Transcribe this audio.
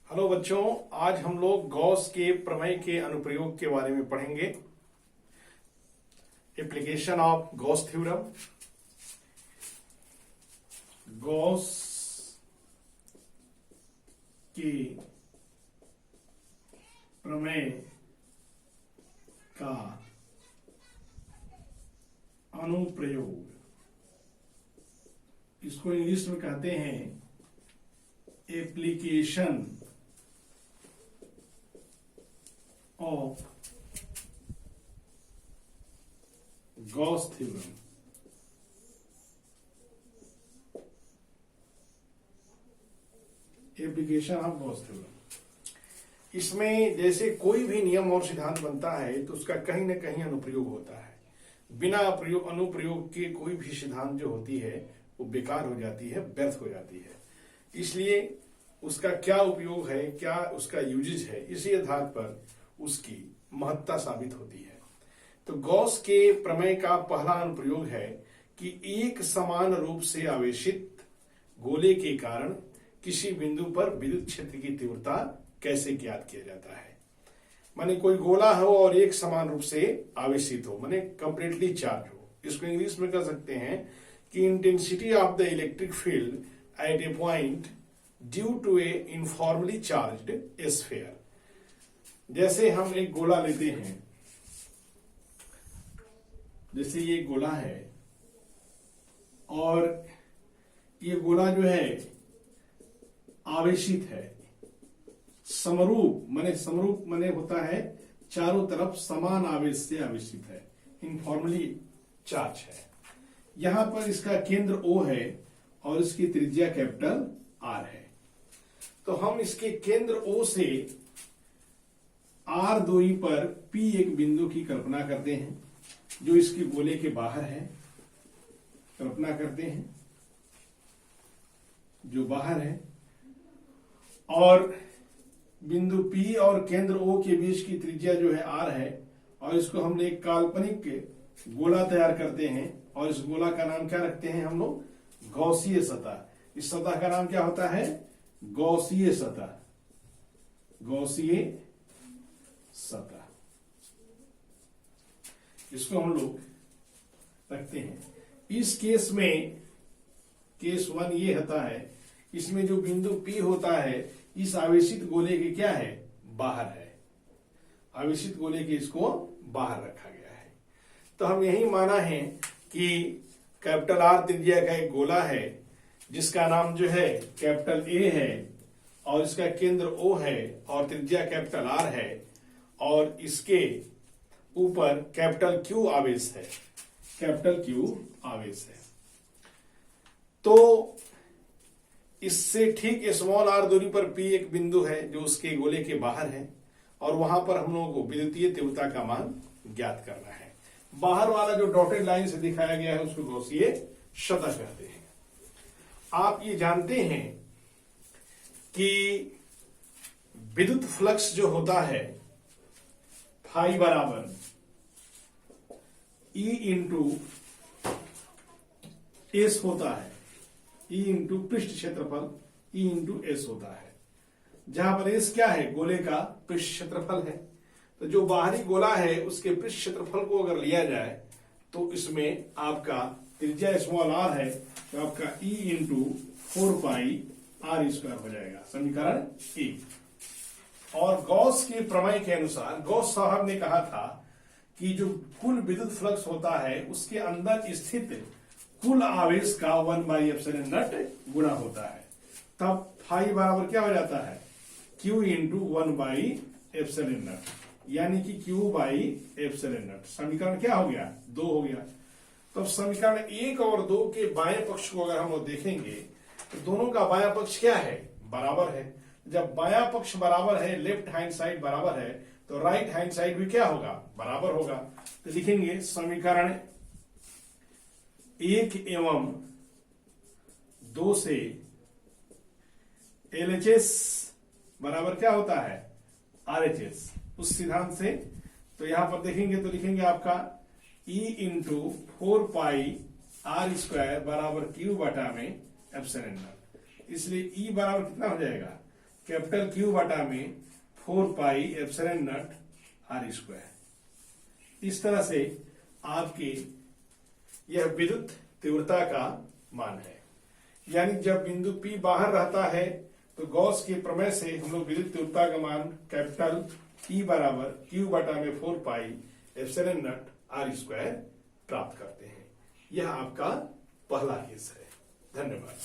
Hello बच्चों, आज हम लोग गॉस के प्रमेय के अनुप्रयोग के बारे में पढ़ेंगे। Application of Gauss theorem. Gauss के प्रमेय का अनुप्रयोग, इसको इंग्लिश में कहते हैं application of Gauss theorem. Application of Gauss theorem, इसमें जैसे कोई भी नियम और सिद्धांत बनता है तो उसका कहीं ना कहीं अनुप्रयोग होता है। बिना अनुप्रयोग के कोई भी सिद्धांत जो होती है वो बेकार हो जाती है, व्यर्थ हो जाती है। इसलिए उसका क्या उपयोग है, क्या उसका यूजेज है, इसी आधार पर उसकी महत्ता साबित होती है। तो गॉस के प्रमेय का पहला अनुप्रयोग है कि एक समान रूप से आवेशित गोले के कारण किसी बिंदु पर विद्युत क्षेत्र की तीव्रता कैसे ज्ञात किया जाता है। माने कोई गोला हो और एक समान रूप से आवेशित हो, माने कंप्लीटली चार्ज हो। इसको इंग्लिश में कह सकते हैं कि intensity of the electric field at a point due to a uniformly charged sphere. जैसे हम एक गोला लेते हैं, जैसे ये गोला है और ये गोला जो है आवेशित है, समरूप माने होता है चारों तरफ समान आवेश से आवेशित है, यूनिफॉर्मली चार्ज है। यहां पर इसका केंद्र O है और इसकी त्रिज्या कैपिटल R है। तो हम इसके केंद्र O से R दूरी पर P एक बिंदु की कल्पना करते हैं जो इसके गोले के बाहर है। कल्पना करते हैं जो बाहर है, और बिंदु P और केंद्र O के बीच की त्रिज्या जो है R है, और इसको हमने एक काल्पनिक गोला तैयार करते हैं और इस गोला का नाम क्या रखते हैं हम लोग? गॉसीय सतह। इस सतह का नाम क्या होता है? गॉसीय सतह। गॉसीय सतह इसको हम लोग रखते हैं। इस केस में केस 1 ये होता है, इसमें जो बिंदु P होता है इस आवेशित गोले के क्या है? बाहर है। आवेशित गोले के इसको बाहर रखा गया है। तो हम यही माना है कि कैपिटल R त्रिज्या का एक गोला है जिसका नाम जो है कैपिटल A है और इसका केंद्र O है और त्रिज्या कैपिटल R है और इसके ऊपर कैपिटल Q आवेश है। कैपिटल Q आवेश है। तो इससे ठीक स्मॉल r दूरी पर P एक बिंदु है जो उसके गोले के बाहर है और वहां पर हम लोगों को विद्युतीय तीव्रता का मान ज्ञात करना है। बाहर वाला जो डॉटेड लाइन से दिखाया गया है उसको गॉसीय सतह कहते हैं। आप ये जानते हैं कि विद्युत फ्लक्स जो होता है फाई बराबर E इंटू एस होता है। E इंटू पृष्ठ क्षेत्रफल E इंटू एस होता है, जहां पर एस क्या है? गोले का पृष्ठ क्षेत्रफल है। तो जो बाहरी गोला है उसके पृष्ठ क्षेत्रफल को अगर लिया जाए तो इसमें आपका त्रिज्या स्मॉल r है, तो आपका E इंटू 4 पाई R स्क्वायर हो जाएगा। समीकरण 1। और गॉस के प्रमेय के अनुसार गॉस साहब ने कहा था कि जो कुल विद्युत फ्लक्स होता है उसके अंदर स्थित कुल आवेश का 1/ε0 गुणा होता है। तब फाई बराबर क्या हो जाता है? Q इंटू 1/ε0, यानी कि Q/ε0। समीकरण क्या हो गया? 2 हो गया। तो समीकरण 1 और 2 के बाएं पक्ष को अगर हम लोग देखेंगे तो दोनों का बायां पक्ष क्या है? बराबर है। जब बायां पक्ष बराबर है, लेफ्ट हैंड साइड बराबर है, तो राइट हैंड साइड भी क्या होगा? बराबर होगा। तो लिखेंगे समीकरण 1 एवं 2 से LHS बराबर क्या होता है? RHS। उस सिद्धांत से तो यहां पर देखेंगे तो लिखेंगे आपका E इंटू 4 पाई R स्क्वायर बराबर Q बटा में ε0। इसलिए E बराबर कितना हो जाएगा? कैपिटल Q बटा में 4 pi epsilon not R square. इस तरह से आपके यह विद्युत तीव्रता का मान है। यानी जब बिंदु P बाहर रहता है तो गॉस के प्रमेय से हम लोग विद्युत तीव्रता का मान कैपिटल E बराबर Q बटा में 4 pi epsilon not R square प्राप्त करते हैं। यह आपका पहला केस है। धन्यवाद।